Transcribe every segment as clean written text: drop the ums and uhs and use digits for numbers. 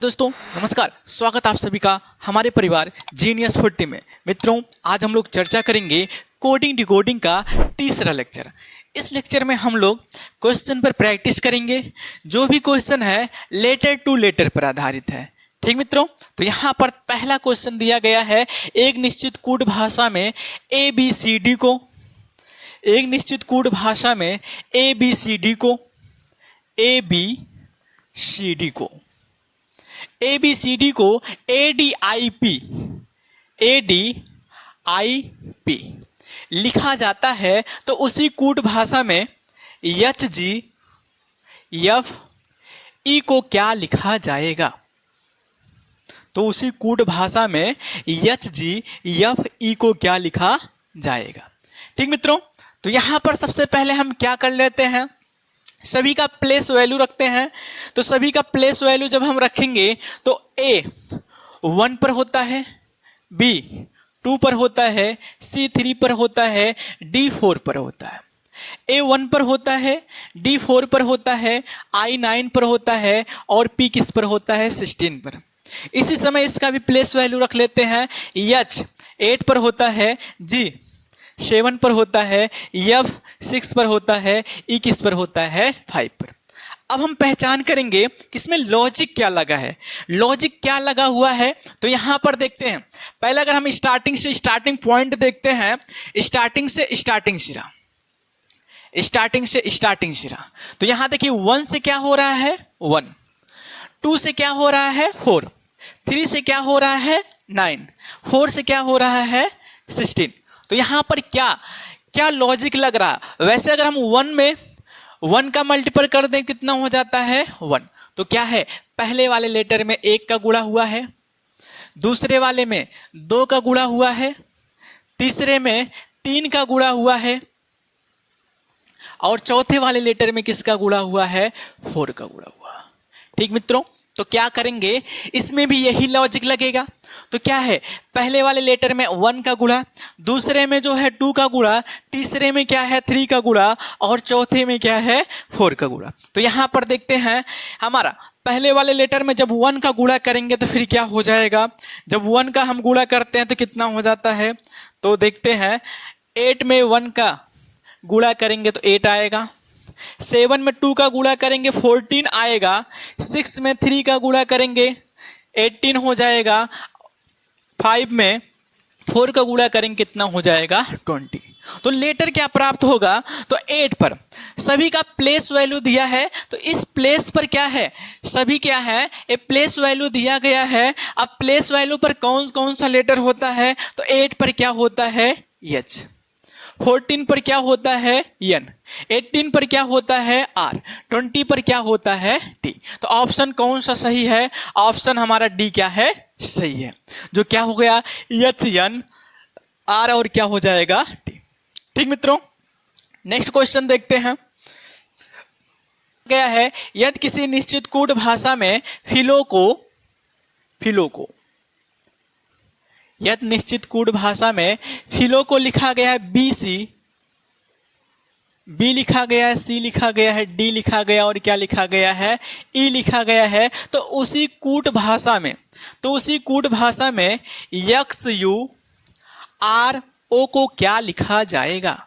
दोस्तों नमस्कार, स्वागत आप सभी का हमारे परिवार जीनियस 40 में। मित्रों, आज हम लोग चर्चा करेंगे कोडिंग डिकोडिंग का तीसरा लेक्चर। इस लेक्चर में हम लोग क्वेश्चन पर प्रैक्टिस करेंगे। जो भी क्वेश्चन है लेटर टू लेटर पर आधारित है। ठीक मित्रों, तो यहाँ पर पहला क्वेश्चन दिया गया है, एक निश्चित कोड भाषा में ABCD को ABCD को ADIP लिखा जाता है, तो उसी कोड भाषा में HGFE को क्या लिखा जाएगा? तो उसी कोड भाषा में HGFE को क्या लिखा जाएगा? ठीक मित्रों, तो यहाँ पर सबसे पहले हम क्या कर लेते हैं, सभी का प्लेस वैल्यू रखते हैं। तो सभी का प्लेस वैल्यू जब हम रखेंगे तो A 1 पर होता है, B 2 पर होता है, C 3 पर होता है, D 4 पर होता है। A 1 पर होता है, D 4 पर होता है, I 9 पर होता है और P किस पर होता है? 16 पर। इसी समय इसका भी प्लेस वैल्यू रख लेते हैं। H 8 पर होता है, G 7 पर होता है, F 6 पर होता है, E किस पर होता है? 5 पर। अब हम पहचान करेंगे कि इसमें लॉजिक क्या लगा है, लॉजिक क्या लगा हुआ है। तो यहाँ पर देखते हैं, पहले अगर हम स्टार्टिंग पॉइंट देखते हैं, स्टार्टिंग से स्टार्टिंग सिरा, तो यहाँ देखिए 1 से क्या हो रहा है? 1, 2 से क्या हो रहा है? 4, 3 से क्या हो रहा है? 9, 4 से क्या हो रहा है? 16। तो यहाँ पर क्या लॉजिक लग रहा? वैसे अगर हम 1 में 1 का मल्टीपल कर दें कितना हो जाता है? 1। तो क्या है, पहले वाले लेटर में 1 का गुणा हुआ है, दूसरे वाले में 2 का गुणा हुआ है, तीसरे में 3 का गुणा हुआ है और चौथे वाले लेटर में किसका गुणा हुआ है? 4 का गुणा हुआ। ठीक मित्रों, तो क्या करेंगे, इसमें भी यही लॉजिक लगेगा। तो क्या है, पहले वाले लेटर में 1 का गुणा, दूसरे में जो है 2 का गुणा, तीसरे में क्या है? 3 का गुणा और चौथे में क्या है? 4 का गुणा। तो यहाँ पर देखते हैं, हमारा पहले वाले लेटर में जब 1 का गुणा करेंगे तो फिर क्या हो जाएगा? जब 1 का हम गुणा करते हैं तो कितना हो जाता है? तो देखते हैं, 8 में 1 का गुणा करेंगे तो 8 आएगा, 7 में 2 का गुणा करेंगे 14 आएगा, 6 में 3 का गुणा करेंगे 18 हो जाएगा, 5 में 4 का गुणा करेंगे कितना हो जाएगा? 20। तो लेटर क्या प्राप्त होगा? तो 8 पर सभी का प्लेस वैल्यू दिया है, तो इस प्लेस पर क्या है, सभी क्या है, एक प्लेस वैल्यू दिया गया है। अब प्लेस वैल्यू पर कौन कौन सा लेटर होता है? तो 8 पर क्या होता है? H, 14 पर क्या होता है? N, 18 पर क्या होता है? R, 20 पर क्या होता है? T। तो ऑप्शन कौन सा सही है? ऑप्शन हमारा D क्या है? सही है, जो क्या हो गया? H, N, R और क्या हो जाएगा? T। ठीक मित्रों, नेक्स्ट क्वेश्चन देखते हैं। गया है, यदि किसी निश्चित कोड भाषा में फिलो को लिखा गया है BC, B लिखा गया है, C लिखा गया है, D लिखा गया और क्या लिखा गया है? E लिखा गया है। तो उसी कोड भाषा में XURO को क्या लिखा जाएगा?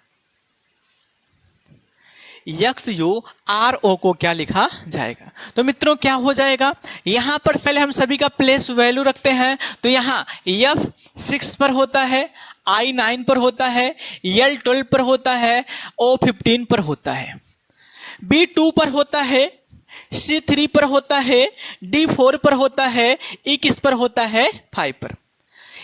XURO को क्या लिखा जाएगा? तो मित्रों क्या हो जाएगा, यहाँ पर पहले हम सभी का प्लेस वैल्यू रखते हैं। तो यहाँ F 6 पर होता है, I 9 पर होता है, L 12 पर होता है, O 15 पर होता है, B 2 पर होता है, C 3 पर होता है, D 4 पर होता है, E किस पर होता है? 5 पर।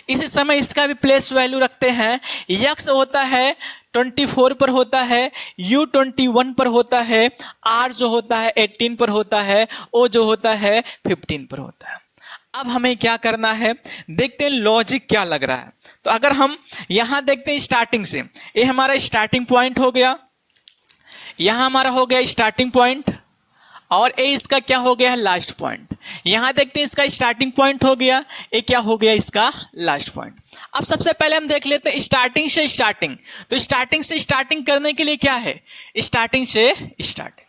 इसी समय इसका भी प्लेस वैल्यू रखते हैं। X होता है 24 पर होता है, U 21 पर होता है, R जो होता है 18 पर होता है, O जो होता है 15 पर होता है। अब हमें क्या करना है, देखते हैं लॉजिक क्या लग रहा है। तो अगर हम यहाँ देखते हैं स्टार्टिंग से, ये हमारा स्टार्टिंग पॉइंट हो गया, यहाँ हमारा हो गया स्टार्टिंग पॉइंट और ये इसका क्या हो गया है? Last point. यहाँ देखते हैं इसका स्टार्टिंग पॉइंट हो गया, ये क्या हो गया? इसका लास्ट पॉइंट। अब सबसे पहले हम देख लेते हैं स्टार्टिंग से स्टार्टिंग। तो स्टार्टिंग से स्टार्टिंग करने के लिए क्या है? स्टार्टिंग से स्टार्टिंग।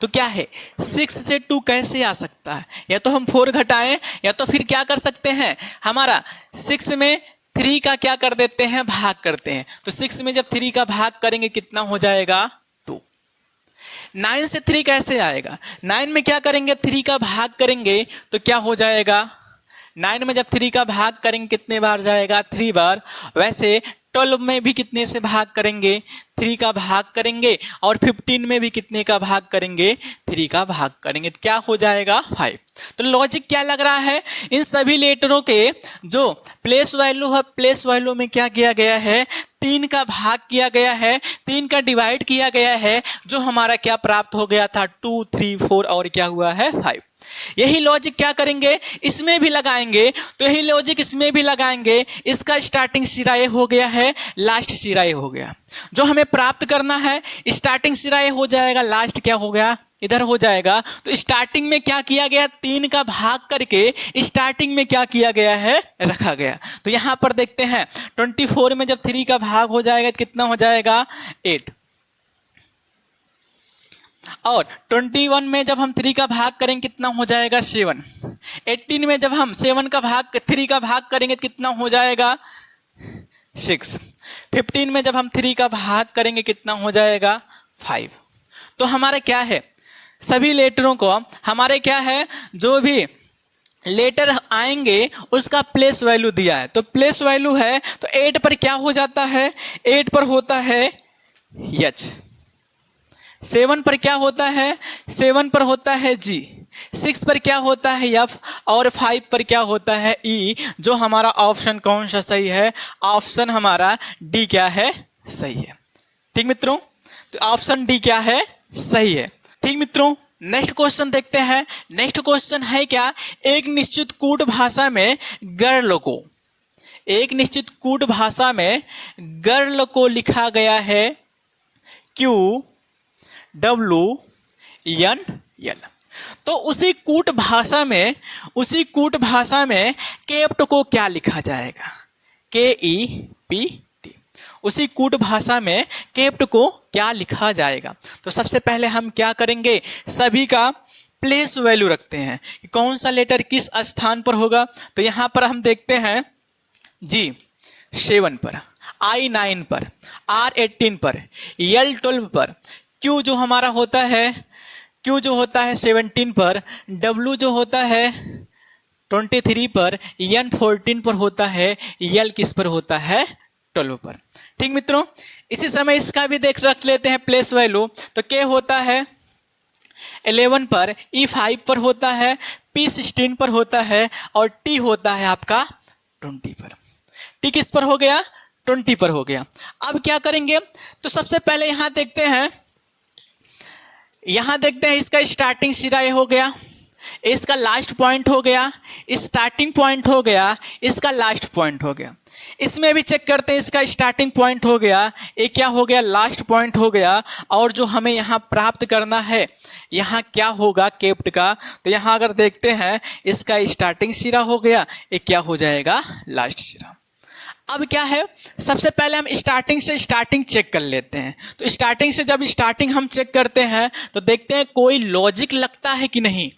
तो क्या है 6 से 2 कैसे आ सकता है, या तो हम 4 घटाएं या तो फिर क्या कर सकते हैं, हमारा 6 में 3 का क्या कर देते हैं, भाग करते हैं। तो 6 में जब 3 का भाग करेंगे कितना हो जाएगा 2। 9 से 3 कैसे आएगा, 9 में क्या करेंगे 3 का भाग करेंगे तो क्या हो जाएगा, 9 में जब 3 का भाग करेंगे कितने बार जाएगा 3 बार। वैसे 12 में भी कितने से भाग करेंगे 3 का भाग करेंगे, और 15 में भी कितने का भाग करेंगे 3 का भाग करेंगे, तो क्या हो जाएगा 5। तो लॉजिक क्या लग रहा है, इन सभी लेटरों के जो प्लेस वैल्यू है, प्लेस वैल्यू में क्या किया गया है 3 का भाग किया गया है, 3 का डिवाइड किया गया है, जो हमारा क्या प्राप्त हो गया था 2, 3, 4 और क्या हुआ है 5। यही लॉजिक क्या करेंगे इसमें भी लगाएंगे, तो यही लॉजिक इसमें भी लगाएंगे। इसका स्टार्टिंग सिरा ये हो गया है, लास्ट सिरा ये हो गया। जो हमें प्राप्त करना है स्टार्टिंग सिरा ये हो जाएगा, लास्ट क्या हो गया इधर हो जाएगा। तो स्टार्टिंग में क्या किया गया 3 का भाग करके स्टार्टिंग में क्या किया गया है रखा गया। तो यहां पर देखते हैं 24 में जब 3 का भाग हो जाएगा कितना हो जाएगा 8, और 21 में जब हम 3 का भाग करेंगे कितना हो जाएगा 7। 18 में जब हम 7 का भाग 3 का भाग करेंगे कितना हो जाएगा 6। 15 में जब हम 3 का भाग करेंगे कितना हो जाएगा 5। तो हमारा क्या है सभी लेटरों को हमारे क्या है जो भी लेटर आएंगे उसका प्लेस वैल्यू दिया है। तो प्लेस वैल्यू है तो 8 पर क्या हो जाता है 8 पर होता है H, 7 पर क्या होता है 7 पर होता है G, 6 पर क्या होता है F, और 5 पर क्या होता है E। जो हमारा ऑप्शन कौन सा सही है, ऑप्शन हमारा D क्या है सही है। ठीक मित्रों, तो ऑप्शन D क्या है सही है। ठीक मित्रों, नेक्स्ट क्वेश्चन देखते हैं। नेक्स्ट क्वेश्चन है क्या, एक निश्चित कूट भाषा में गर्ल को, एक निश्चित कूट भाषा में गर्ल को लिखा गया है QWNL। तो उसी कूट भाषा में केप्ट को क्या लिखा जाएगा, KEPT। उसी कूट भाषा में केप्ट को क्या लिखा जाएगा। तो सबसे पहले हम क्या करेंगे, सभी का प्लेस वैल्यू रखते हैं कि कौन सा लेटर किस स्थान पर होगा। तो यहां पर हम देखते हैं G 7 पर, I 9 पर, R 18 पर, L 12 पर, Q जो हमारा होता है 17 पर, W जो होता है 23 पर, N 14 पर होता है, L किस पर होता है 12 पर। ठीक मित्रों, इसी समय इसका भी रख लेते हैं प्लेस वैल्यू। तो K होता है 11 पर, E 5 पर होता है, P 16 पर होता है, और T होता है आपका 20 पर। T किस पर हो गया 20 पर हो गया। अब क्या करेंगे, तो सबसे पहले यहां देखते हैं इसका स्टार्टिंग सिरा ये हो गया, इसका लास्ट पॉइंट हो गया, स्टार्टिंग पॉइंट हो गया, इसका लास्ट पॉइंट हो गया। इसमें भी चेक करते हैं, इसका स्टार्टिंग पॉइंट हो गया, ये क्या हो गया लास्ट पॉइंट हो गया, और जो हमें यहाँ प्राप्त करना है यहाँ क्या होगा केप्ट का। तो यहाँ अगर देखते हैं इसका स्टार्टिंग सिरा हो गया, ये क्या हो जाएगा लास्ट सिरा। अब क्या है, सबसे पहले हम स्टार्टिंग से स्टार्टिंग चेक कर लेते हैं। तो स्टार्टिंग से जब स्टार्टिंग हम चेक करते हैं तो देखते हैं कोई लॉजिक लगता है कि नहीं।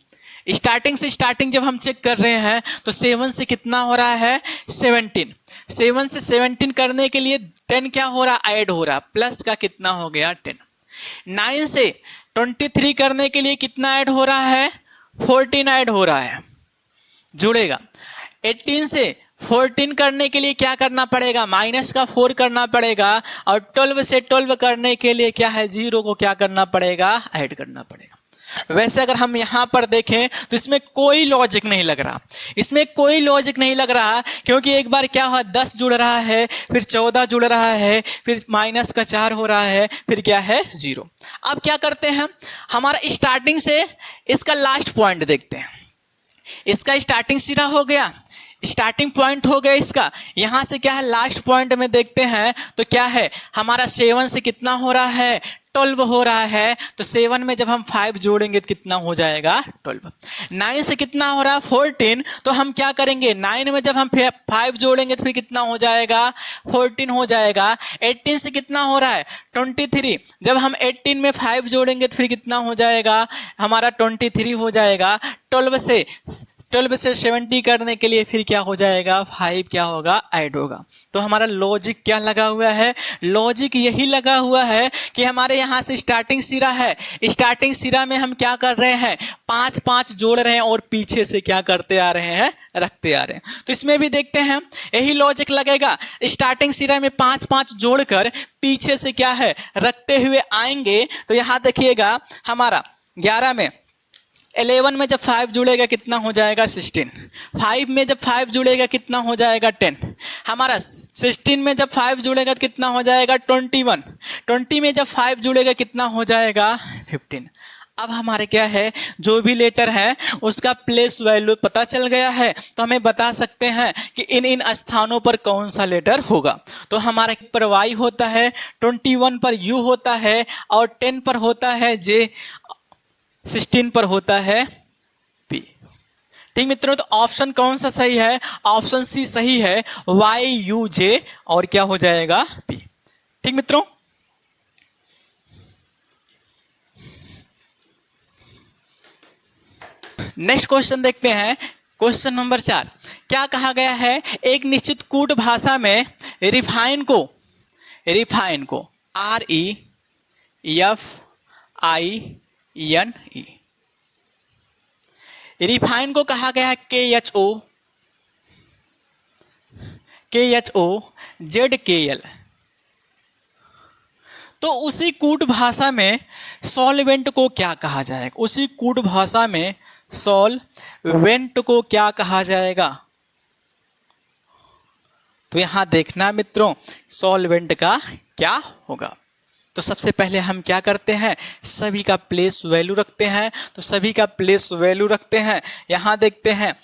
स्टार्टिंग से स्टार्टिंग जब हम चेक कर रहे हैं तो 7 से कितना हो रहा है 17, 7 से 17 करने के लिए 10 क्या हो रहा ऐड हो रहा, प्लस का कितना हो गया 10। 9 से 23 करने के लिए कितना ऐड हो रहा है 14 ऐड हो रहा है, जुड़ेगा। 18 से 14 करने के लिए क्या करना पड़ेगा, माइनस का 4 करना पड़ेगा, और 12 से 12 करने के लिए क्या है 0 को क्या करना पड़ेगा ऐड करना पड़ेगा। वैसे अगर हम यहाँ पर देखें तो इसमें कोई लॉजिक नहीं लग रहा, क्योंकि एक बार क्या हुआ 10 जुड़ रहा है, फिर 14 जुड़ रहा है, फिर माइनस का 4 हो रहा है, फिर क्या है 0। अब क्या करते हैं, हमारा स्टार्टिंग से इसका लास्ट पॉइंट देखते हैं। इसका स्टार्टिंग सिरा हो गया, स्टार्टिंग पॉइंट हो गया इसका, यहाँ से क्या है लास्ट पॉइंट में देखते हैं तो क्या है हमारा 7 से कितना हो रहा है 12 हो रहा है, तो 7 में जब हम 5 जोड़ेंगे तो कितना हो जाएगा 12। 9 से कितना हो रहा है 14, तो हम क्या करेंगे 9 में जब हम 5 जोड़ेंगे तो फिर कितना हो जाएगा 14 हो जाएगा। 18 से कितना हो रहा है 23, जब हम 18 में 5 जोड़ेंगे तो फिर कितना हो जाएगा हमारा 23 हो जाएगा। 12 से 70 करने के लिए फिर क्या हो जाएगा 5 क्या होगा ऐड होगा। तो हमारा लॉजिक क्या लगा हुआ है, लॉजिक यही लगा हुआ है कि हमारे यहाँ से स्टार्टिंग सिरा है, स्टार्टिंग सिरा में हम क्या कर रहे हैं 5 जोड़ रहे हैं और पीछे से क्या करते आ रहे हैं रखते आ रहे हैं। तो इसमें भी देखते हैं यही लॉजिक लगेगा, स्टार्टिंग सिरा में 5 जोड़कर पीछे से क्या है रखते हुए आएंगे। तो यहाँ देखिएगा हमारा 11 में 11 में जब 5 जुड़ेगा कितना हो जाएगा 16, 5 में जब 5 जुड़ेगा कितना हो जाएगा 10, हमारा 16 में जब 5 जुड़ेगा तो कितना हो जाएगा 21, 20 में जब 5 जुड़ेगा कितना हो जाएगा 15। अब हमारे क्या है जो भी लेटर है उसका प्लेस वैल्यू पता चल गया है, तो हमें बता सकते हैं कि इन स्थानों पर कौन सा लेटर होगा। तो हमारा पर Y होता है, 21 पर U होता है और 10 पर होता है J, 16 पर होता है P। ठीक मित्रों, तो ऑप्शन कौन सा सही है, ऑप्शन सी सही है, YUJ और क्या हो जाएगा P। ठीक मित्रों, नेक्स्ट क्वेश्चन देखते हैं। क्वेश्चन नंबर 4 क्या कहा गया है, एक निश्चित कूट भाषा में रिफाइन को REFINE रिफाइन को कहा गया है KHO तो उसी कूट भाषा में सॉल्वेंट को क्या कहा जाएगा, उसी कूट भाषा में सॉल्वेंट को क्या कहा जाएगा। तो यहां देखना मित्रों सॉल्वेंट का क्या होगा। तो सबसे पहले हम क्या करते हैं सभी का प्लेस वैल्यू रखते हैं, तो सभी का प्लेस वैल्यू रखते हैं। यहाँ देखते हैं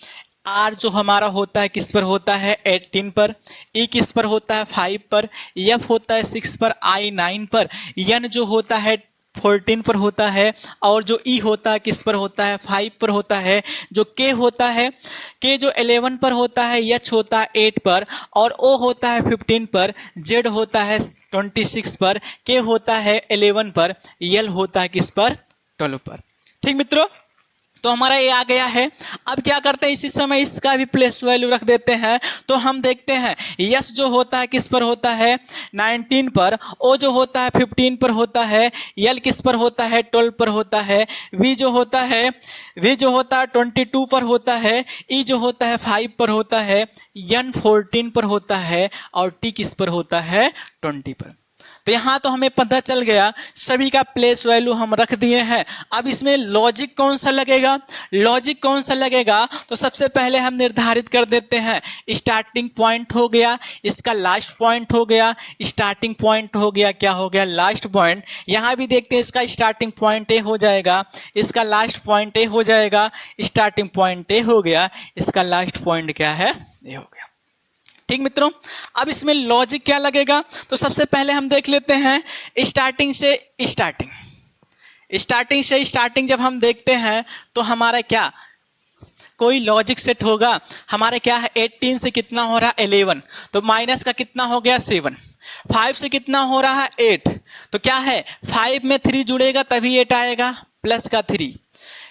R जो हमारा होता है किस पर होता है 18 पर, E किस पर होता है 5 पर, F होता है 6 पर, I 9 पर, N जो होता है 14 पर होता है और जो E होता है किस पर होता है 5 पर होता है, जो K होता है K जो 11 पर होता है, H होता है 8 पर और O होता है 15 पर, Z होता है 26 पर, K होता है 11 पर, L होता है किस पर 12 पर। ठीक मित्रों, तो हमारा ये आ गया है। अब क्या करते हैं इसी समय इसका भी प्लेस वैल्यू रख देते हैं। तो हम देखते हैं यस जो होता है किस पर होता है 19 पर, ओ जो होता है 15 पर होता है, यल किस पर होता है 12 पर होता है, वी जो होता है 22 पर होता है, ई जो होता है 5 पर होता है, एन 14 पर होता है और टी किस पर होता है 20 पर। तो यहाँ तो हमें पता चल गया, सभी का प्लेस वैल्यू हम रख दिए हैं। अब इसमें लॉजिक कौन सा लगेगा, लॉजिक कौन सा लगेगा, तो सबसे पहले हम निर्धारित कर देते हैं स्टार्टिंग पॉइंट हो गया, इसका लास्ट पॉइंट हो गया, स्टार्टिंग पॉइंट हो गया, क्या हो गया लास्ट पॉइंट। यहाँ भी देखते हैं इसका स्टार्टिंग पॉइंट ए हो जाएगा, इसका लास्ट पॉइंट ए हो जाएगा, स्टार्टिंग पॉइंट ए हो गया, इसका लास्ट पॉइंट क्या है ये हो गया। ठीक मित्रों, अब इसमें लॉजिक क्या लगेगा, तो सबसे पहले हम देख लेते हैं स्टार्टिंग से स्टार्टिंग जब हम देखते हैं तो हमारा क्या कोई लॉजिक सेट होगा। हमारा क्या है 18 से कितना हो रहा है 11, तो माइनस का कितना हो गया 7, 5 से कितना हो रहा है 8, तो क्या है 5 में 3 जुड़ेगा तभी 8 आएगा, प्लस का 3,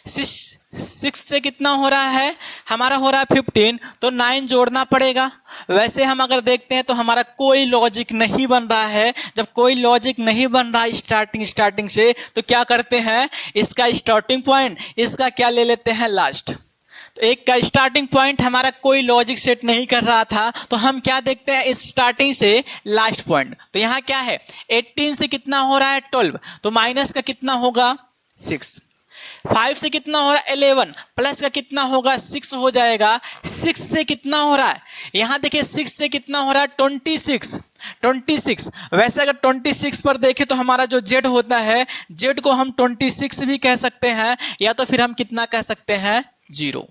6 से कितना हो रहा है हमारा हो रहा है 15, तो 9 जोड़ना पड़ेगा। वैसे हम अगर देखते हैं तो हमारा कोई लॉजिक नहीं बन रहा है। जब कोई लॉजिक नहीं बन रहा है स्टार्टिंग से, तो क्या करते हैं इसका स्टार्टिंग पॉइंट, इसका क्या ले लेते हैं लास्ट। तो एक का स्टार्टिंग पॉइंट हमारा कोई लॉजिक सेट नहीं कर रहा था, तो हम क्या देखते हैं इस स्टार्टिंग से लास्ट पॉइंट। तो यहाँ क्या है 18 से कितना हो रहा है 12, तो माइनस का कितना होगा 6, 5 से कितना हो रहा है 11, प्लस का कितना होगा 6 हो जाएगा। 6 से कितना हो रहा है, यहाँ देखिए 6 से कितना हो रहा है 26। वैसे अगर 26 पर देखें तो हमारा जो Z होता है, Z को हम 26 भी कह सकते हैं, या तो फिर हम कितना कह सकते हैं 0।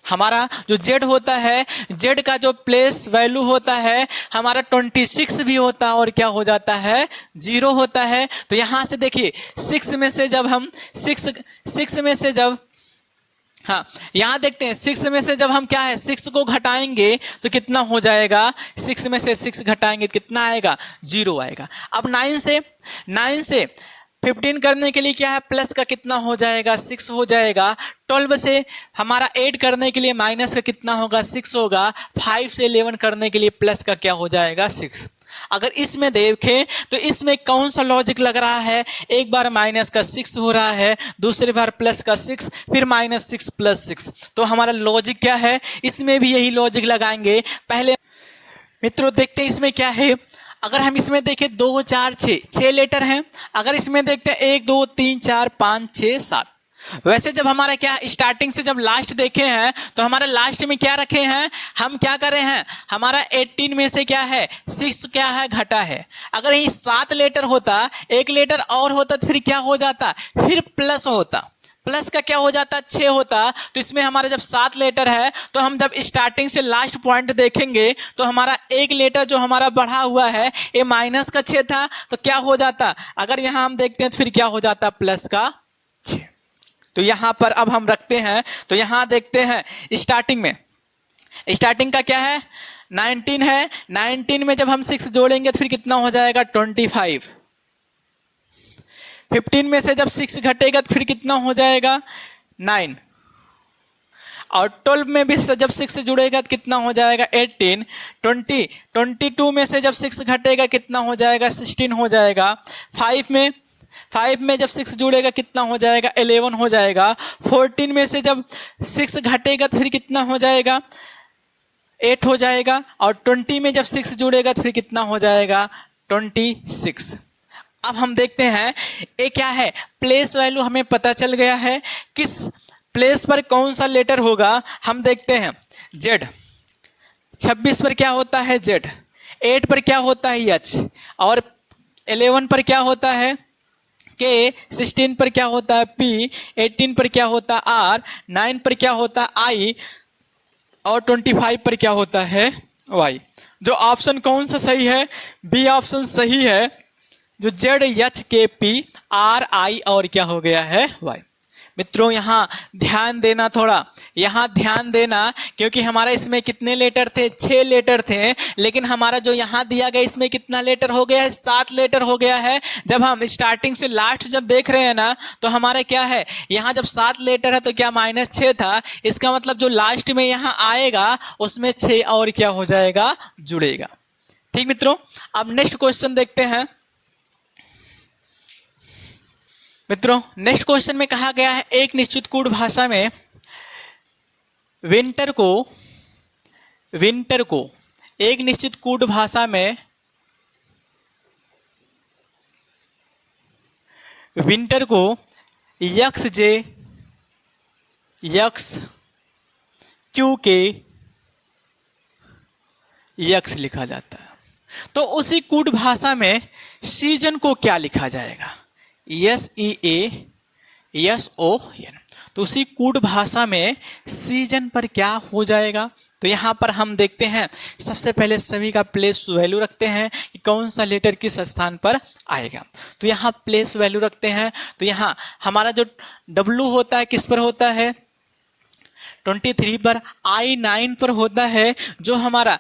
हमारा जो z होता है, z का जो प्लेस वैल्यू होता है हमारा 26 भी होता है और क्या हो जाता है 0 होता है। तो यहाँ से देखिए 6 में से जब हम 6 में से जब हाँ यहाँ देखते हैं 6 में से जब हम क्या है 6 को घटाएंगे तो कितना हो जाएगा, 6 में से 6 घटाएंगे तो कितना आएगा 0 आएगा। अब 9 से 15 करने के लिए क्या है प्लस का कितना हो जाएगा 6 हो जाएगा। 12 से हमारा ऐड करने के लिए माइनस का कितना होगा 6 होगा। 5 से 11 करने के लिए प्लस का क्या हो जाएगा 6। अगर इसमें देखें तो इसमें कौन सा लॉजिक लग रहा है, एक बार माइनस का 6 हो रहा है, दूसरी बार प्लस का 6, फिर -6 + 6। तो हमारा लॉजिक क्या है, इसमें भी यही लॉजिक लगाएंगे। पहले मित्रों देखते हैं इसमें क्या है। अगर हम इसमें देखें 2 4 6 लेटर हैं। अगर इसमें देखते हैं 1 2 3 4 5 6 7। वैसे जब हमारा क्या स्टार्टिंग से जब लास्ट देखे हैं तो हमारा लास्ट में क्या रखे हैं, हम क्या कर रहे हैं, हमारा 18 में से क्या है 6 क्या है घटा है। अगर ये 7 लेटर होता, 1 लेटर और होता तो फिर क्या हो जाता, फिर प्लस होता, प्लस का क्या हो जाता 6 होता। तो इसमें हमारा जब 7 लेटर है तो हम जब स्टार्टिंग से लास्ट पॉइंट देखेंगे तो हमारा 1 लेटर जो हमारा बढ़ा हुआ है ये माइनस का 6 था, तो क्या हो जाता, अगर यहाँ हम देखते हैं तो फिर क्या हो जाता प्लस का 6। तो यहाँ पर अब हम रखते हैं, तो यहाँ देखते हैं स्टार्टिंग में, स्टार्टिंग का क्या है 19 है। 19 में जब हम 6 जोड़ेंगे तो फिर कितना हो जाएगा 25। 15 में से जब 6 घटेगा तो फिर कितना हो जाएगा 9। और 12 में भी जब 6 जुड़ेगा तो कितना हो जाएगा 18। 22 में से जब 6 घटेगा कितना हो जाएगा 16 हो जाएगा। 5 में जब 6 जुड़ेगा कितना हो जाएगा 11 हो जाएगा। 14 में से जब 6 घटेगा तो फिर कितना हो जाएगा 8 हो जाएगा। और 20 में जब 6 जुड़ेगा तो फिर कितना हो जाएगा 26। अब हम देखते हैं ये क्या है, प्लेस वैल्यू हमें पता चल गया है, किस प्लेस पर कौन सा लेटर होगा हम देखते हैं। Z 26 पर क्या होता है Z, 8 पर क्या होता है H, और 11 पर क्या होता है K, 16 पर क्या होता है P, 18 पर क्या होता है R, 9 पर क्या होता है I, और 25 पर क्या होता है Y। जो ऑप्शन कौन सा सही है, बी ऑप्शन सही है, जो ZHKP RI और क्या हो गया है Y। मित्रों यहाँ ध्यान देना, थोड़ा यहाँ ध्यान देना, क्योंकि हमारा इसमें कितने लेटर थे 6 लेटर थे, लेकिन हमारा जो यहाँ दिया गया इसमें कितना लेटर हो गया है 7 लेटर हो गया है। जब हम स्टार्टिंग से लास्ट जब देख रहे हैं ना तो हमारा क्या है, यहाँ जब 7 लेटर है तो क्या -6 था, इसका मतलब जो लास्ट में यहाँ आएगा उसमें 6 और क्या हो जाएगा जुड़ेगा। ठीक मित्रों, अब नेक्स्ट क्वेश्चन देखते हैं। मित्रों नेक्स्ट क्वेश्चन में कहा गया है एक निश्चित कूट भाषा में विंटर को एक निश्चित कूट भाषा में विंटर को XJ XQ X लिखा जाता है। तो उसी कूट भाषा में सीजन को क्या लिखा जाएगा, SEASON। तो उसी कूट भाषा में सीजन पर क्या हो जाएगा। तो यहाँ पर हम देखते हैं, सबसे पहले सभी का प्लेस वैल्यू रखते हैं कि कौन सा लेटर किस स्थान पर आएगा। तो यहाँ प्लेस वैल्यू रखते हैं, तो यहाँ हमारा जो W होता है किस पर होता है 23 पर, I 9 पर होता है, जो हमारा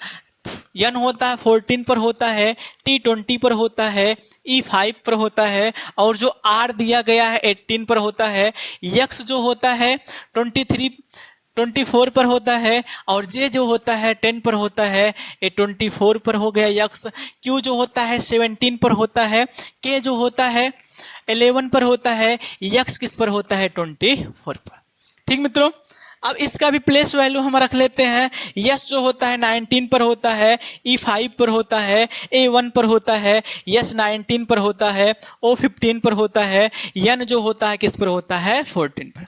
N होता है 14 पर होता है, T 20 पर होता है, E 5 पर होता है, और जो R दिया गया है 18 पर होता है, X जो होता है 24 पर होता है, और J जो होता है 10 पर होता है, ये 24 पर हो गया X। Q जो होता है 17 पर होता है, K जो होता है 11 पर होता है, X किस पर होता है 24 पर। ठीक मित्रों, अब इसका भी प्लेस वैल्यू हम रख लेते हैं। यस जो होता है 19 पर होता है, E 5 पर होता है, A 1 पर होता है, यस 19 पर होता है, O 15 पर होता है, N जो होता है किस पर होता है 14 पर।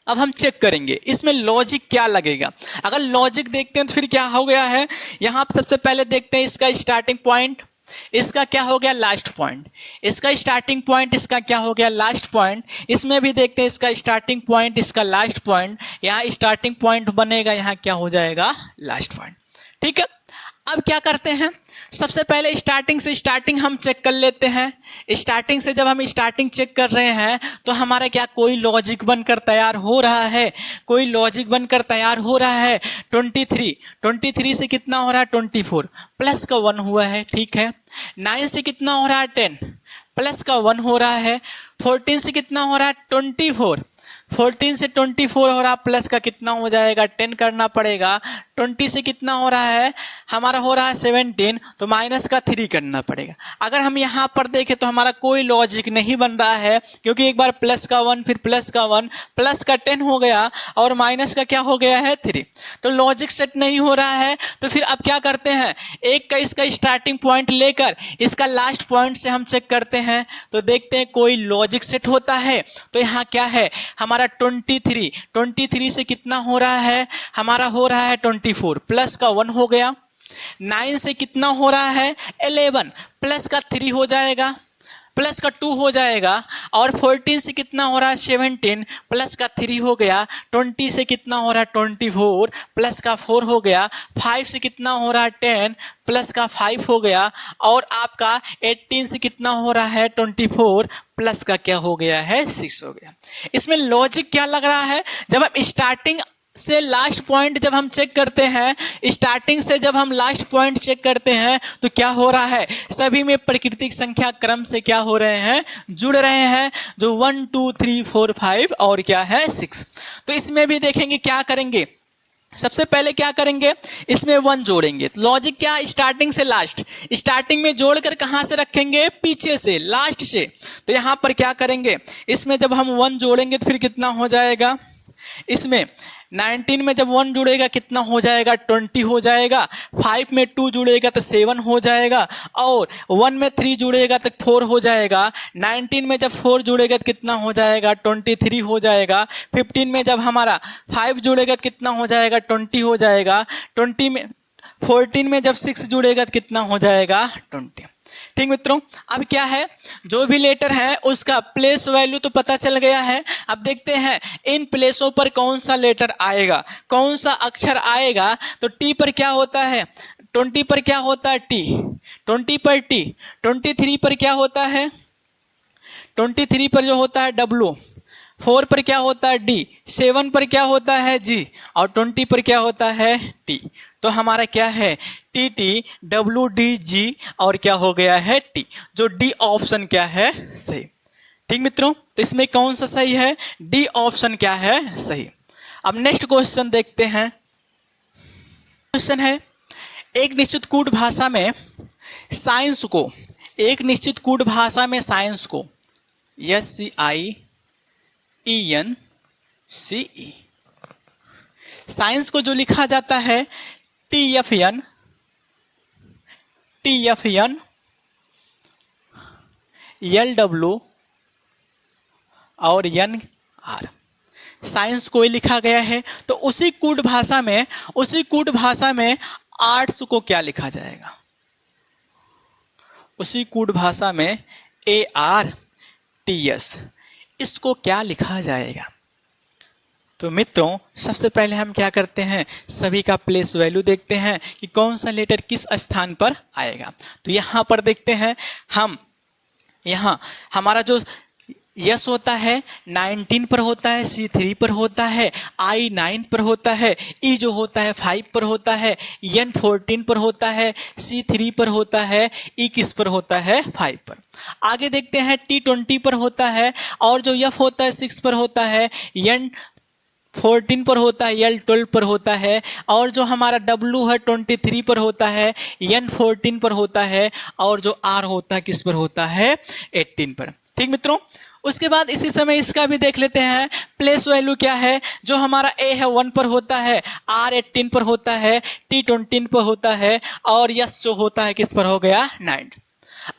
अब हम चेक करेंगे इसमें लॉजिक क्या लगेगा। अगर लॉजिक देखते हैं तो फिर क्या हो गया है, यहाँ सबसे पहले देखते हैं इसका स्टार्टिंग पॉइंट। इसका क्या हो गया लास्ट पॉइंट, इसका स्टार्टिंग पॉइंट, इसका क्या हो गया लास्ट पॉइंट। इसमें भी देखते हैं इसका स्टार्टिंग पॉइंट, इसका लास्ट पॉइंट, यहाँ स्टार्टिंग पॉइंट बनेगा, यहाँ क्या हो जाएगा लास्ट पॉइंट। ठीक है, अब क्या करते हैं, सबसे पहले स्टार्टिंग से स्टार्टिंग हम चेक कर लेते हैं। स्टार्टिंग से जब हम स्टार्टिंग चेक कर रहे हैं तो हमारा क्या कोई लॉजिक बनकर तैयार हो रहा है, कोई लॉजिक बनकर तैयार हो रहा है। 23 से कितना हो रहा है 24 प्लस का 1 हुआ है, ठीक है। 9 से कितना हो रहा है 10 प्लस का 1 हो रहा है। 14 से कितना हो रहा है 24, 14 से 24 हो रहा प्लस का कितना हो जाएगा 10 करना पड़ेगा। 20 से कितना हो रहा है हमारा हो रहा है 17, तो माइनस का 3 करना पड़ेगा। अगर हम यहाँ पर देखें तो हमारा कोई लॉजिक नहीं बन रहा है, क्योंकि एक बार प्लस का 1 फिर प्लस का 1 प्लस का 10 हो गया और माइनस का क्या हो गया है 3, तो लॉजिक सेट नहीं हो रहा है। तो फिर अब क्या करते हैं, एक का इसका स्टार्टिंग पॉइंट लेकर इसका लास्ट पॉइंट से हम चेक करते हैं, तो देखते हैं कोई लॉजिक सेट होता है। तो यहाँ क्या है हमारा 23 से कितना हो रहा है हमारा हो रहा है 24 प्लस का 1 हो गया। 9 से कितना हो रहा है 11 प्लस का 3 हो जाएगा, प्लस का 2 हो जाएगा। और 14 से कितना हो रहा है 17 प्लस का 3 हो गया। 20 से कितना हो रहा है 24 प्लस का 4 हो गया। 5 से कितना हो रहा है 10 प्लस का 5 हो गया। और आपका 18 से कितना हो रहा है 24 प्लस का क्या हो गया है 6 हो गया। इसमें लॉजिक क्या लग रहा है, जब हम स्टार्टिंग से लास्ट पॉइंट जब हम चेक करते हैं, स्टार्टिंग से जब हम लास्ट पॉइंट चेक करते हैं तो क्या हो रहा है, सभी में प्राकृतिक संख्या क्रम से क्या हो रहे हैं जुड़ रहे हैं, जो 1 2 3 4 5 और क्या है 6। तो इसमें भी देखेंगे क्या करेंगे, सबसे पहले क्या करेंगे इसमें 1 जोड़ेंगे। लॉजिक क्या स्टार्टिंग से लास्ट, स्टार्टिंग में जोड़कर कहाँ से रखेंगे पीछे से लास्ट से। तो यहाँ पर क्या करेंगे इसमें जब हम 1 जोड़ेंगे तो फिर कितना हो जाएगा, इसमें 19 में जब 1 जुड़ेगा कितना हो जाएगा 20 हो जाएगा। 5 में 2 जुड़ेगा तो 7 हो जाएगा। और 1 में 3 जुड़ेगा तो 4 हो जाएगा। 19 में जब 4 जुड़ेगा तो कितना हो जाएगा 23 हो जाएगा। 15 में जब हमारा 5 जुड़ेगा तो कितना हो जाएगा 20 हो जाएगा। 14 में जब 6 जुड़ेगा तो कितना हो जाएगा 20। ठीक मित्रों, अब क्या है जो भी लेटर है उसका प्लेस वैल्यू तो पता चल गया है। अब देखते हैं इन प्लेसों पर कौन सा लेटर आएगा, कौन सा अक्षर आएगा। तो टी पर क्या होता है 20 पर क्या होता है टी, 20 पर टी। 23 पर क्या होता है 23 पर जो होता है डब्ल्यू। 4 पर क्या होता है डी। 7 पर क्या होता है जी। और 20 पर क्या होता है टी। तो हमारा क्या है T T W D G और क्या हो गया है टी, जो डी ऑप्शन क्या है सही। ठीक मित्रों, तो इसमें कौन सा सही है, डी ऑप्शन क्या है सही। अब नेक्स्ट क्वेश्चन देखते हैं। क्वेश्चन है एक निश्चित कूट भाषा में साइंस को, एक निश्चित कूट भाषा में साइंस को SCIENCE साइंस को जो लिखा जाता है TFN LW और NR साइंस को लिखा गया है। तो उसी कूट भाषा में आर्ट्स को क्या लिखा जाएगा, उसी कूट भाषा में ARTS इसको क्या लिखा जाएगा। तो मित्रों सबसे पहले हम क्या करते हैं, सभी का प्लेस वैल्यू देखते हैं कि कौन सा लेटर किस स्थान पर आएगा। तो यहाँ पर देखते हैं हम, यहाँ हमारा जो यस होता है 19 पर होता है, C3 पर होता है, I 9 पर होता है, E जो होता है 5 पर होता है, N 14 पर होता है, C3 पर होता है, E किस पर होता है 5 पर। आगे देखते हैं T 20 पर होता है और जो F होता है 6 पर होता है, N 14 पर होता है, L 12 पर होता है और जो हमारा W है 23 पर होता है, N 14 पर होता है और जो R होता है किस पर होता है 18 पर। ठीक मित्रों, उसके बाद इसी समय इसका भी देख लेते हैं प्लेस वैल्यू क्या है। जो हमारा A है 1 पर होता है, R 18 पर होता है, T 20 पर होता है और S जो होता है किस पर हो गया 9।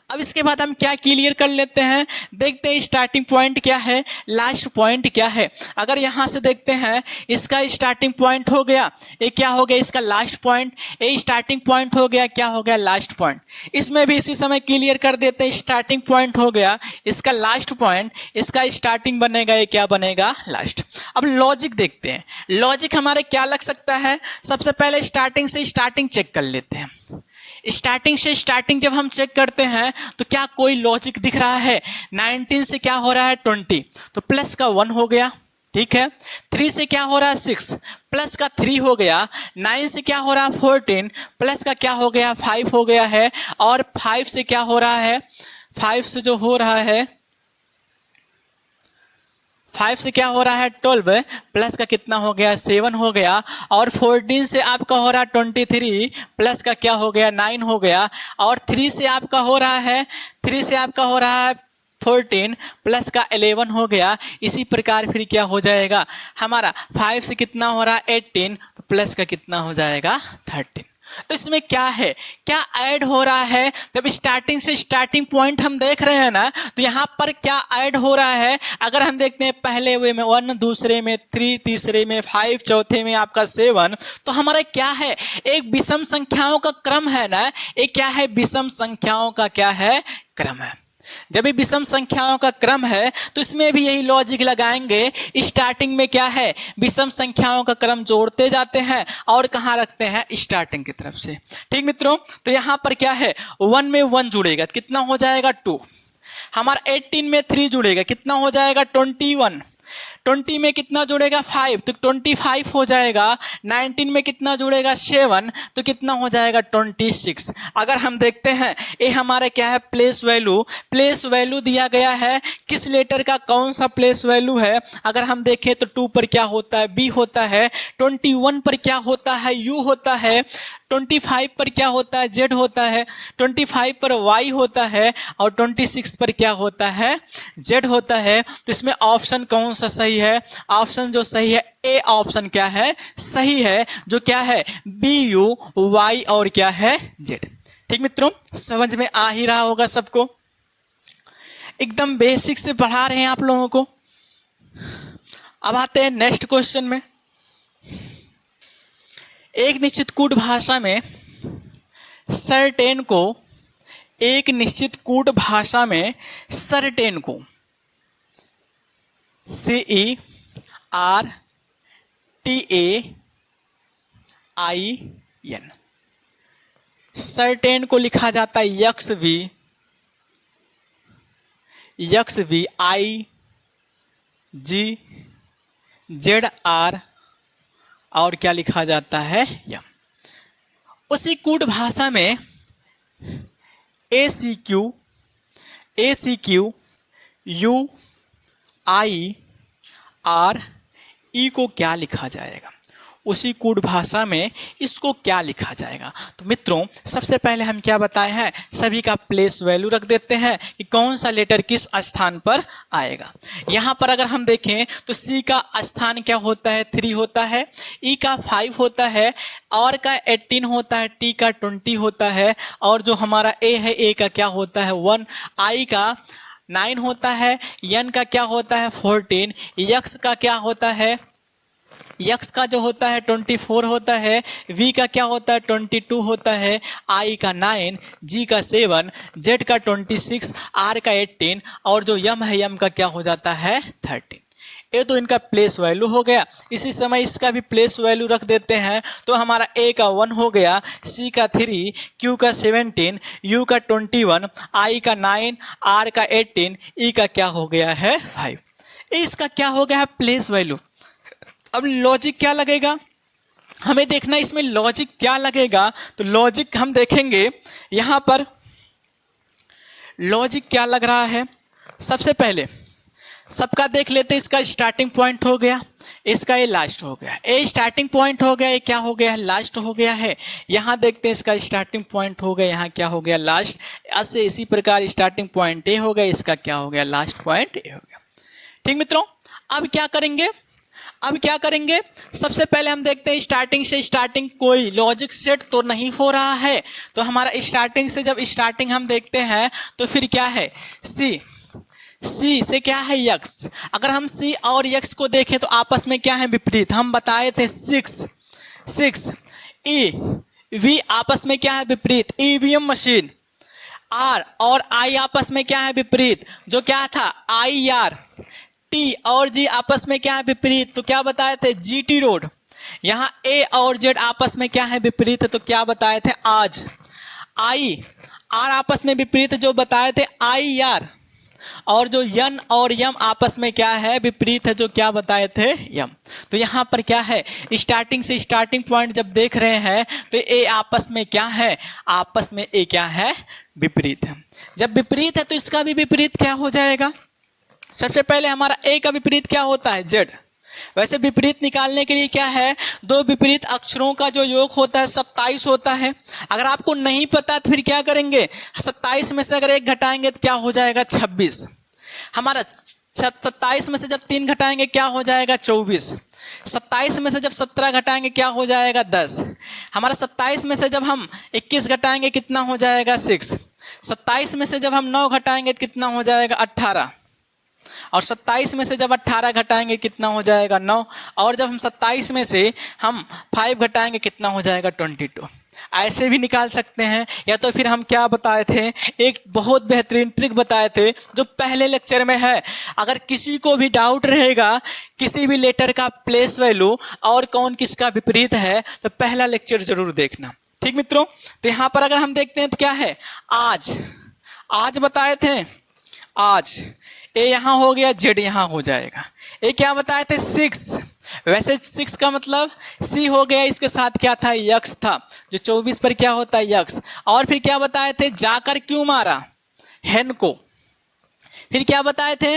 अब इसके बाद हम क्या क्लियर कर लेते हैं, देखते हैं स्टार्टिंग पॉइंट क्या है, लास्ट पॉइंट क्या है। अगर यहाँ से देखते हैं, इसका स्टार्टिंग पॉइंट हो गया, ये क्या हो गया इसका लास्ट पॉइंट, ये स्टार्टिंग पॉइंट हो गया, क्या हो गया लास्ट पॉइंट। इसमें भी इसी समय क्लियर कर देते हैं, स्टार्टिंग पॉइंट हो गया, इसका लास्ट पॉइंट, इसका स्टार्टिंग बनेगा, ये क्या बनेगा लास्ट। अब लॉजिक देखते हैं, लॉजिक हमारे क्या लग सकता है। सबसे पहले स्टार्टिंग से स्टार्टिंग चेक कर लेते हैं। स्टार्टिंग से स्टार्टिंग जब हम चेक करते हैं तो क्या कोई लॉजिक दिख रहा है। 19 से क्या हो रहा है 20, तो प्लस का 1 हो गया, ठीक है। 3 से क्या हो रहा है 6, प्लस का 3 हो गया। 9 से क्या हो रहा है 14, प्लस का क्या हो गया 5 हो गया है। और 5 से क्या हो रहा है, 5 से जो हो रहा है, 5 से क्या हो रहा है 12, प्लस का कितना हो गया 7 हो गया। और 14 से आपका हो रहा है 23, प्लस का क्या हो गया 9 हो गया। और 3 से आपका हो रहा है 14, प्लस का 11 हो गया। इसी प्रकार फिर क्या हो जाएगा हमारा 5 से कितना हो रहा है 18, तो प्लस का कितना हो जाएगा 13। तो इसमें क्या है, क्या ऐड हो रहा है। जब स्टार्टिंग से स्टार्टिंग पॉइंट हम देख रहे हैं ना, तो यहाँ पर क्या ऐड हो रहा है। अगर हम देखते हैं पहले वे में 1, दूसरे में 3, तीसरे में 5, चौथे में आपका 7, तो हमारा क्या है, एक विषम संख्याओं का क्रम है ना। एक क्या है, विषम संख्याओं का क्या है क्रम है। जब ये विषम संख्याओं का क्रम है तो इसमें भी यही लॉजिक लगाएंगे। स्टार्टिंग में क्या है, विषम संख्याओं का क्रम जोड़ते जाते हैं और कहाँ रखते हैं, स्टार्टिंग की तरफ से। ठीक मित्रों, तो यहाँ पर क्या है 1 में 1 जुड़ेगा, कितना हो जाएगा 2। हमारा 18 में 3 जुड़ेगा, कितना हो जाएगा 21। 20 में कितना जुड़ेगा 5, तो 25 हो जाएगा। 19 में कितना जुड़ेगा 7, तो कितना हो जाएगा 26। अगर हम देखते हैं ये हमारा क्या है प्लेस वैल्यू, प्लेस वैल्यू दिया गया है, किस लेटर का कौन सा प्लेस वैल्यू है। अगर हम देखें तो 2 पर क्या होता है बी होता है, 21 पर क्या होता है यू होता है, 25 पर क्या होता है जेड होता है, 25 पर वाई होता है और 26 पर क्या होता है जेड होता है। तो इसमें ऑप्शन कौन सा सही है, ऑप्शन जो सही है ए ऑप्शन क्या है सही है, जो क्या है बी यू वाई और क्या है जेड। ठीक मित्रों, समझ में आ ही रहा होगा सबको, एकदम बेसिक से पढ़ा रहे हैं आप लोगों को। अब आते हैं नेक्स्ट क्वेश्चन में। एक निश्चित कूट भाषा में सर्टेन को, एक निश्चित कूट भाषा में सर्टेन को CERTAIN, सर्टेन को लिखा जाता है XVIGZR और क्या लिखा जाता है यम। उसी कूट भाषा में ACQ UIRE को क्या लिखा जाएगा, उसी कूट भाषा में इसको क्या लिखा जाएगा। तो मित्रों सबसे पहले हम क्या बताए हैं, सभी का प्लेस वैल्यू रख देते हैं कि कौन सा लेटर किस स्थान पर आएगा। यहाँ पर अगर हम देखें तो C का स्थान क्या होता है 3 होता है, E का 5 होता है, R का 18 होता है, T का 20 होता है और जो हमारा A है A का क्या होता है 1, I का 9 होता है, N का क्या होता है 14, X का क्या होता है, X का जो होता है 24 होता है, V का क्या होता है 22 होता है, I का 9, G का 7, Z का 26, R का 18 और जो M है M का क्या हो जाता है 13। ये तो इनका प्लेस वैल्यू हो गया। इसी समय इसका भी प्लेस वैल्यू रख देते हैं तो हमारा A का 1 हो गया, C का 3, Q का 17, U का 21, I का 9, R का 18, E का क्या हो गया है 5। इसका क्या हो गया है प्लेस वैल्यू। अब लॉजिक क्या लगेगा हमें देखना, इसमें लॉजिक क्या लगेगा। तो लॉजिक हम देखेंगे यहाँ पर लॉजिक क्या लग रहा है। सबसे पहले सबका देख लेते हैं, इसका स्टार्टिंग पॉइंट हो गया, इसका ये लास्ट हो गया। ए स्टार्टिंग पॉइंट हो गया, ये क्या हो गया है लास्ट हो गया है। यहाँ देखते हैं इसका स्टार्टिंग पॉइंट हो गया, यहाँ क्या हो गया लास्ट। ऐसे इसी प्रकार स्टार्टिंग पॉइंट ए हो गया, इसका क्या हो गया लास्ट पॉइंट ए हो गया। ठीक मित्रों, अब क्या करेंगे, अब क्या करेंगे, सबसे पहले हम देखते हैं स्टार्टिंग से स्टार्टिंग कोई लॉजिक सेट तो नहीं हो रहा है। तो हमारा स्टार्टिंग से जब स्टार्टिंग हम देखते हैं तो फिर क्या है, सी से क्या है यक्स। अगर हम सी और यक्स को देखें तो आपस में क्या है, विपरीत। हम बताए थे 6 ई वी आपस में क्या है, विपरीत। EVM machine. आर और आई आपस में क्या है, विपरीत। जो क्या था, आई आर। टी और जी आपस में क्या है, विपरीत। तो क्या बताए थे, जीटी रोड। यहाँ ए और जेड आपस में क्या है, विपरीत। तो क्या बताए थे, आज। आई आर आपस में विपरीत, जो बताए थे आई आर। और जो यन और यम आपस में क्या है, विपरीत है, जो क्या बताए थे, यम। तो यहाँ पर क्या है, स्टार्टिंग से स्टार्टिंग पॉइंट जब देख रहे हैं तो ए आपस में क्या है, आपस में ए क्या है, विपरीत है। जब विपरीत है तो इसका भी विपरीत क्या हो जाएगा। सबसे पहले हमारा ए का विपरीत क्या होता है, जेड। वैसे विपरीत निकालने के लिए क्या है, दो विपरीत अक्षरों का जो योग होता है 27 होता है। अगर आपको नहीं पता तो फिर क्या करेंगे, 27 में से अगर 1 घटाएंगे तो क्या हो जाएगा, 26। हमारा 27 में से जब 3 घटाएंगे क्या हो जाएगा, 24। 27 में से जब 17 घटाएंगे क्या हो जाएगा, 10। हमारा 27 में से जब हम 21 घटाएंगे कितना हो जाएगा, 6। 27 में से जब हम 9 घटाएंगे तो कितना हो जाएगा, 18। और 27 में से जब 18 घटाएंगे कितना हो जाएगा, 9। और जब हम 27 में से हम 5 घटाएंगे कितना हो जाएगा, 22। ऐसे भी निकाल सकते हैं। या तो फिर हम क्या बताए थे, एक बहुत बेहतरीन ट्रिक बताए थे जो पहले लेक्चर में है। अगर किसी को भी डाउट रहेगा किसी भी लेटर का प्लेस वैल्यू और कौन किसका विपरीत है तो पहला लेक्चर जरूर देखना, ठीक मित्रों। तो यहाँ पर अगर हम देखते हैं तो क्या है, आज बताए थे, आज। ए यहाँ हो गया, जेड यहाँ हो जाएगा। ए क्या बताए थे, 6। वैसे 6 का मतलब सी हो गया, इसके साथ क्या था, यक्स था, जो 24 पर क्या होता है, यक्स। और फिर क्या बताए थे, जाकर क्यों मारा, हेन को। फिर क्या बताए थे,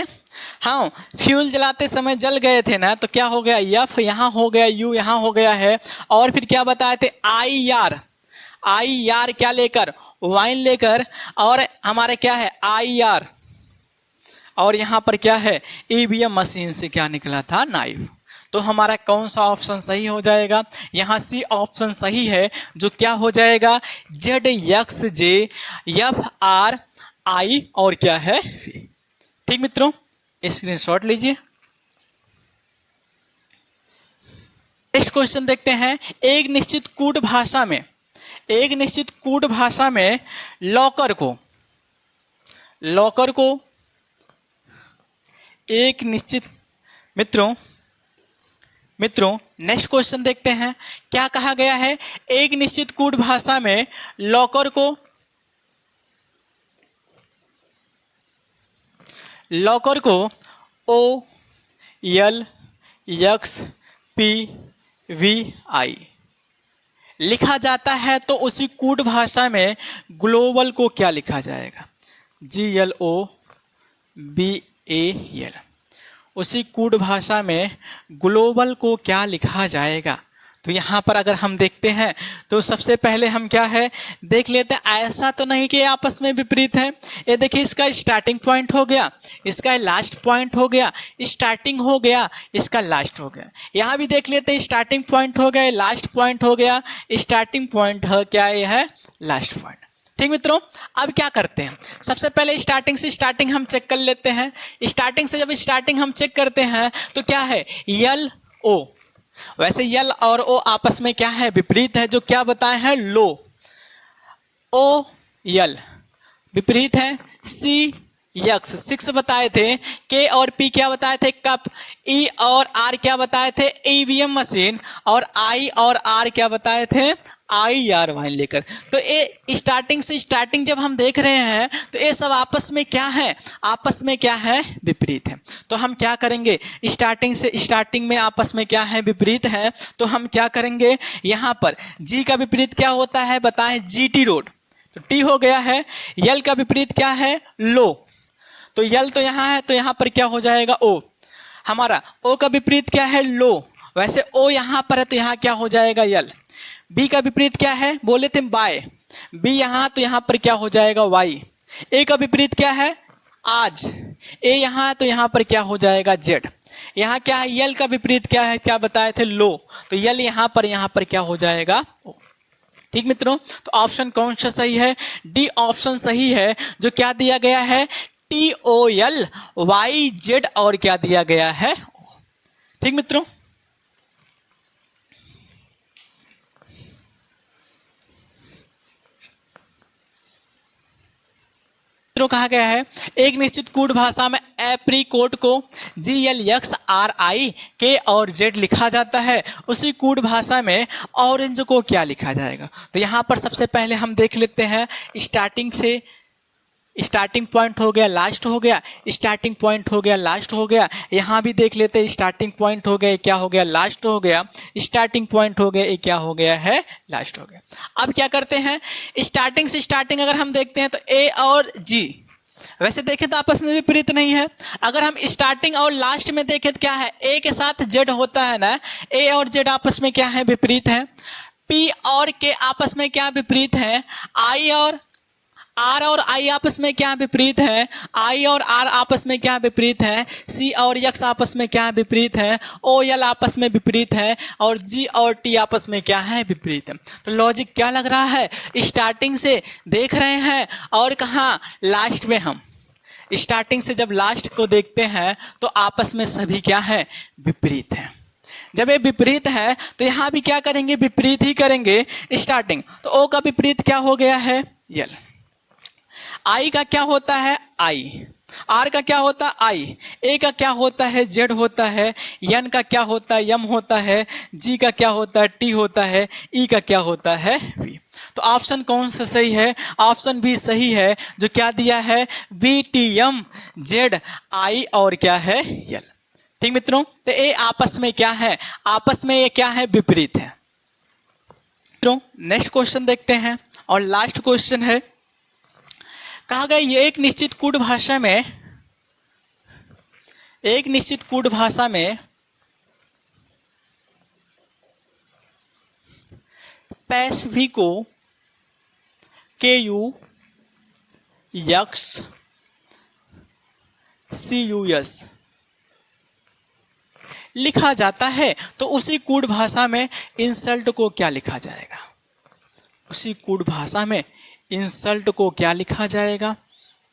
हाँ फ्यूल जलाते समय जल गए थे ना, तो क्या हो गया, यफ यहाँ हो गया, यू यहाँ हो गया है। और फिर क्या बताए थे, आई आर क्या लेकर, वाइन लेकर। और हमारे क्या है, आई आर। और यहाँ पर क्या है, ईवीएम मशीन से क्या निकला था, नाइफ। तो हमारा कौन सा ऑप्शन सही हो जाएगा, यहाँ सी ऑप्शन सही है, जो क्या हो जाएगा, जेड यक्स जे एफ आर आई और क्या है, वी। ठीक मित्रों, स्क्रीनशॉट लीजिए। नेक्स्ट क्वेश्चन देखते हैं। एक निश्चित कूट भाषा में लॉकर को एक निश्चित, मित्रों नेक्स्ट क्वेश्चन देखते हैं। क्या कहा गया है, एक निश्चित कूट भाषा में लॉकर को O L X P V I लिखा जाता है, तो उसी कूट भाषा में ग्लोबल को क्या लिखा जाएगा, GLOBAL। उसी कूट भाषा में ग्लोबल को क्या लिखा जाएगा। तो यहाँ पर अगर हम देखते हैं तो सबसे पहले हम क्या है देख लेते हैं। ऐसा तो नहीं कि आपस में विपरीत है। ये देखिए, इसका स्टार्टिंग पॉइंट हो गया, इसका लास्ट पॉइंट हो गया, स्टार्टिंग हो गया, इसका लास्ट हो गया। यहाँ भी देख लेते हैं, स्टार्टिंग पॉइंट हो गया, लास्ट पॉइंट हो गया, स्टार्टिंग पॉइंट है क्या, ये है लास्ट पॉइंट। ठीक मित्रों, अब क्या करते हैं, सबसे पहले स्टार्टिंग से स्टार्टिंग हम चेक कर लेते हैं। स्टार्टिंग से जब स्टार्टिंग हम चेक करते हैं तो क्या है, यल ओ। वैसे यल और ओ आपस में क्या है, विपरीत है, जो क्या बताए हैं, लो। ओ यल विपरीत है, सी यक्स 6 बताए थे, के और पी क्या बताए थे, कप। ई और आर क्या बताए थे, ईवीएम मशीन। और आई और आर क्या बताए थे, आई आर वाइन लेकर। तो ये स्टार्टिंग से स्टार्टिंग जब हम देख रहे हैं तो ये सब आपस में क्या है, आपस में क्या है, विपरीत है। तो हम क्या करेंगे, स्टार्टिंग से स्टार्टिंग में आपस में क्या है, विपरीत है। तो हम क्या करेंगे, यहाँ पर जी का विपरीत क्या होता है बताएं, जीटी रोड। तो टी हो गया है। यल का विपरीत क्या है, लो। तो यल तो यहाँ है, तो यहाँ पर क्या हो जाएगा, ओ। हमारा ओ का विपरीत क्या है, लो। वैसे ओ यहाँ पर है तो यहाँ क्या हो जाएगा, यल। बी का विपरीत क्या है, बोले थे बाय। बी यहाँ, तो यहाँ पर क्या हो जाएगा, वाई। ए का विपरीत क्या है, आज। ए यहाँ तो यहाँ पर क्या हो जाएगा, जेड। यहाँ क्या है, यल का विपरीत क्या है, क्या बताए थे, लो, तो यल यहाँ पर क्या हो जाएगा, ओ। ठीक मित्रों, तो ऑप्शन कौन सा सही है, डी ऑप्शन सही है, जो क्या दिया गया है, TOLYZ और क्या दिया गया है, ठीक मित्रों। कहा गया है एक निश्चित कूट भाषा में एप्रीकोट को GLXRIK और Z लिखा जाता है, उसी कूट भाषा में ऑरेंज को क्या लिखा जाएगा। तो यहाँ पर सबसे पहले हम देख लेते हैं, स्टार्टिंग पॉइंट हो गया, लास्ट हो गया, स्टार्टिंग पॉइंट हो गया, लास्ट हो गया। यहाँ भी देख लेते हैं, स्टार्टिंग पॉइंट हो गया, क्या हो गया, लास्ट हो गया, स्टार्टिंग पॉइंट हो गया, ये क्या हो गया है, लास्ट हो गया। अब क्या करते हैं, स्टार्टिंग से स्टार्टिंग अगर हम देखते हैं तो A और G, वैसे देखें तो आपस में विपरीत नहीं है। अगर हम स्टार्टिंग और लास्ट में देखें तो क्या है, A के साथ Z होता है ना, A और Z आपस में क्या है, विपरीत है। P और K आपस में क्या विपरीत है, R और I आपस में क्या विपरीत है, I और R आपस में क्या विपरीत है, C और X आपस में क्या विपरीत है, OL आपस में विपरीत है, और G और T आपस में क्या है, विपरीत है। तो लॉजिक क्या लग रहा है, स्टार्टिंग से देख रहे हैं और कहाँ, लास्ट में। हम स्टार्टिंग से जब लास्ट को देखते हैं तो आपस में सभी क्या है, विपरीत है। जब ये विपरीत है तो यहाँ भी क्या करेंगे, विपरीत ही करेंगे। स्टार्टिंग तो O का विपरीत क्या हो गया है, यल। I का क्या होता है, I। R का क्या होता है, I। A का क्या होता है, Z होता है। N का क्या होता है, M होता है। G का क्या होता है, T होता है। E का क्या होता है, V। तो ऑप्शन कौन सा सही है, ऑप्शन भी सही है, जो क्या दिया है, VTM Z I और क्या है, L। ठीक मित्रों, तो ये आपस में क्या है, आपस में ये क्या है, विपरीत है। मित्रों नेक्स्ट क्वेश्चन देखते हैं, और लास्ट क्वेश्चन है, कहा गया ये एक निश्चित कूट भाषा में पैसिफिको KUXCUS लिखा जाता है, तो उसी कूट भाषा में इंसल्ट को क्या लिखा जाएगा, उसी कूट भाषा में इंसल्ट को क्या लिखा जाएगा।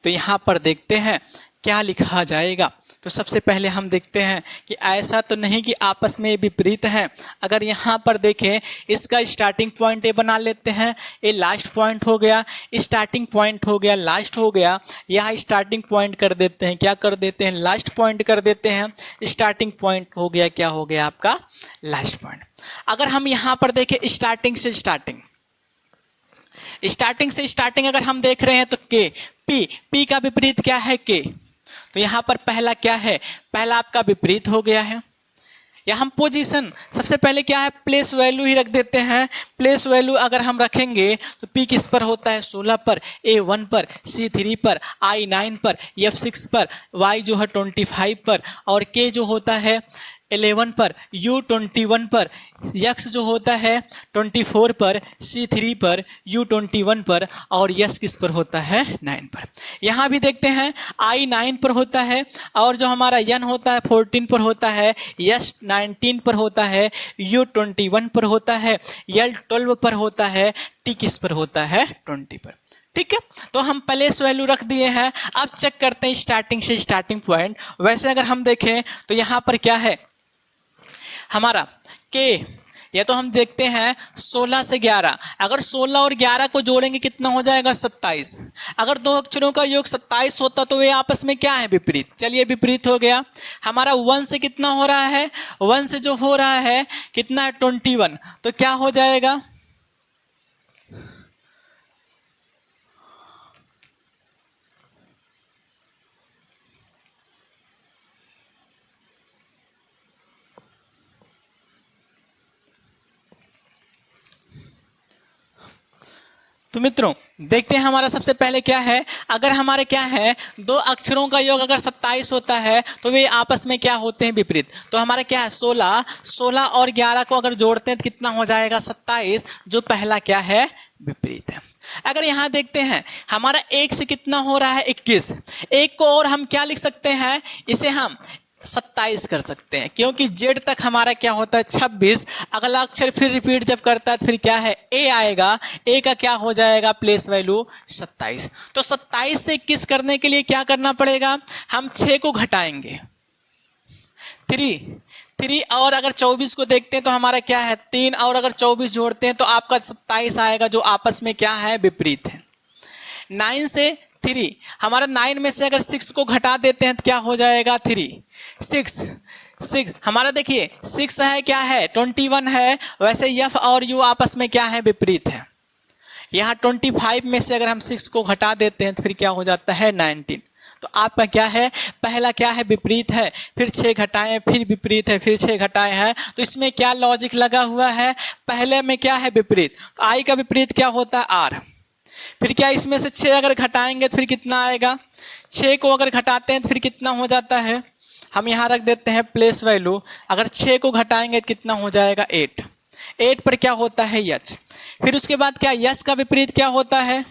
तो यहाँ पर देखते हैं क्या लिखा जाएगा। तो सबसे पहले हम देखते हैं कि ऐसा तो नहीं कि आपस में विपरीत हैं। अगर यहाँ पर देखें, इसका स्टार्टिंग पॉइंट ये बना लेते हैं, ये लास्ट पॉइंट हो गया, स्टार्टिंग पॉइंट हो गया, लास्ट हो गया। यहाँ स्टार्टिंग पॉइंट कर देते हैं, क्या कर देते हैं, लास्ट पॉइंट कर देते हैं। स्टार्टिंग पॉइंट हो गया, क्या हो गया आपका, लास्ट पॉइंट। अगर हम यहाँ पर देखें, स्टार्टिंग से स्टार्टिंग अगर हम देख रहे हैं तो P का विपरीत क्या है, K। तो यहाँ पर पहला क्या है, पहला आपका विपरीत हो गया है। या हम पोजीशन सबसे पहले क्या है, प्लेस वैल्यू ही रख देते हैं। प्लेस वैल्यू अगर हम रखेंगे तो P किस पर होता है, 16 पर, A 1 पर, C 3 पर, I 9 पर, F 6 पर, Y जो है 25 पर, और K जो होता है 11 पर, U 21 पर, X जो होता है 24 पर, C 3 पर, U 21 पर, और S किस पर होता है, 9 पर। यहाँ भी देखते हैं I 9 पर होता है, और जो हमारा N होता है 14 पर होता है, S 19 पर होता है, U 21 पर होता है, L 12 पर होता है, T किस पर होता है, 20 पर। ठीक है, तो हम प्लेस वैल्यू रख दिए हैं। अब चेक करते हैं स्टार्टिंग से स्टार्टिंग पॉइंट। वैसे अगर हम देखें तो यहाँ पर क्या है हमारा K, या तो हम देखते हैं 16 से 11, अगर 16 और 11 को जोड़ेंगे कितना हो जाएगा, 27। अगर दो अक्षरों का योग 27 होता तो वे आपस में क्या है, विपरीत। चलिए विपरीत हो गया। हमारा 1 से कितना हो रहा है, 1 से जो हो रहा है कितना है, 21, तो क्या हो जाएगा, तो मित्रों देखते हैं हमारा सबसे पहले क्या है। अगर हमारे क्या है, दो अक्षरों का योग अगर 27 होता है तो वे आपस में क्या होते हैं, विपरीत। तो हमारा क्या है, 16 और 11 को अगर जोड़ते हैं तो कितना हो जाएगा, 27, जो पहला क्या है, विपरीत है। अगर यहाँ देखते हैं हमारा 1 से कितना हो रहा है, 21। 1 को और हम क्या लिख सकते हैं, इसे हम 27 कर सकते हैं, क्योंकि जेड तक हमारा क्या होता है 26। अगला अक्षर फिर रिपीट जब करता है तो फिर क्या है ए आएगा, ए का क्या हो जाएगा प्लेस वैल्यू 27। तो 27 से 21 करने के लिए क्या करना पड़ेगा, हम 6 को घटाएंगे 3 और अगर 24 को देखते हैं तो हमारा क्या है 3 और अगर 24 जोड़ते हैं तो आपका 27 आएगा, जो आपस में क्या है विपरीत है। 9 से 3 हमारा 9 में से अगर 6 को घटा देते हैं तो क्या हो जाएगा 3 6 हमारा देखिए 6 है क्या है 21 है, वैसे यफ और यू आपस में क्या है विपरीत है। यहाँ 25 में से अगर हम 6 को घटा देते हैं तो फिर क्या हो जाता है 19। तो आपका क्या है पहला क्या है विपरीत है, फिर 6 घटाएं फिर विपरीत है, फिर 6 घटाए हैं, तो इसमें क्या लॉजिक लगा हुआ है, पहले में क्या है विपरीत, तो आई का विपरीत क्या होता है आर। फिर क्या इसमें से 6 अगर घटाएंगे तो फिर कितना आएगा, 6 को अगर घटाते हैं तो फिर कितना हो जाता है, हम यहाँ रख देते हैं प्लेस वैल्यू, अगर 6 को घटाएंगे तो कितना हो जाएगा 8 पर क्या होता है यच। फिर उसके बाद क्या यच का विपरीत क्या होता है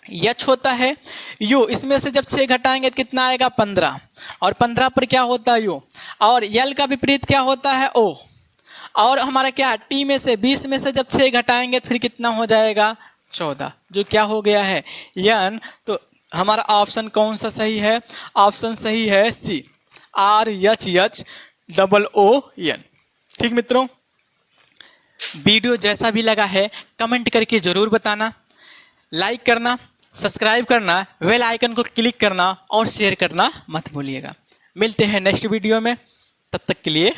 यच होता है यू, इसमें से जब 6 घटाएंगे तो कितना आएगा 15 और 15 पर क्या होता है यू। और यल का विपरीत क्या होता है ओ, और हमारा क्या टी में से 20 में से जब 6 घटाएंगे तो फिर कितना हो जाएगा 14, जो क्या हो गया है यन। तो हमारा ऑप्शन कौन सा सही है, ऑप्शन सही है सी RHHOON। ठीक मित्रों, वीडियो जैसा भी लगा है कमेंट करके ज़रूर बताना, लाइक करना, सब्सक्राइब करना, बेल आइकन को क्लिक करना और शेयर करना मत भूलिएगा। मिलते हैं नेक्स्ट वीडियो में, तब तक के लिए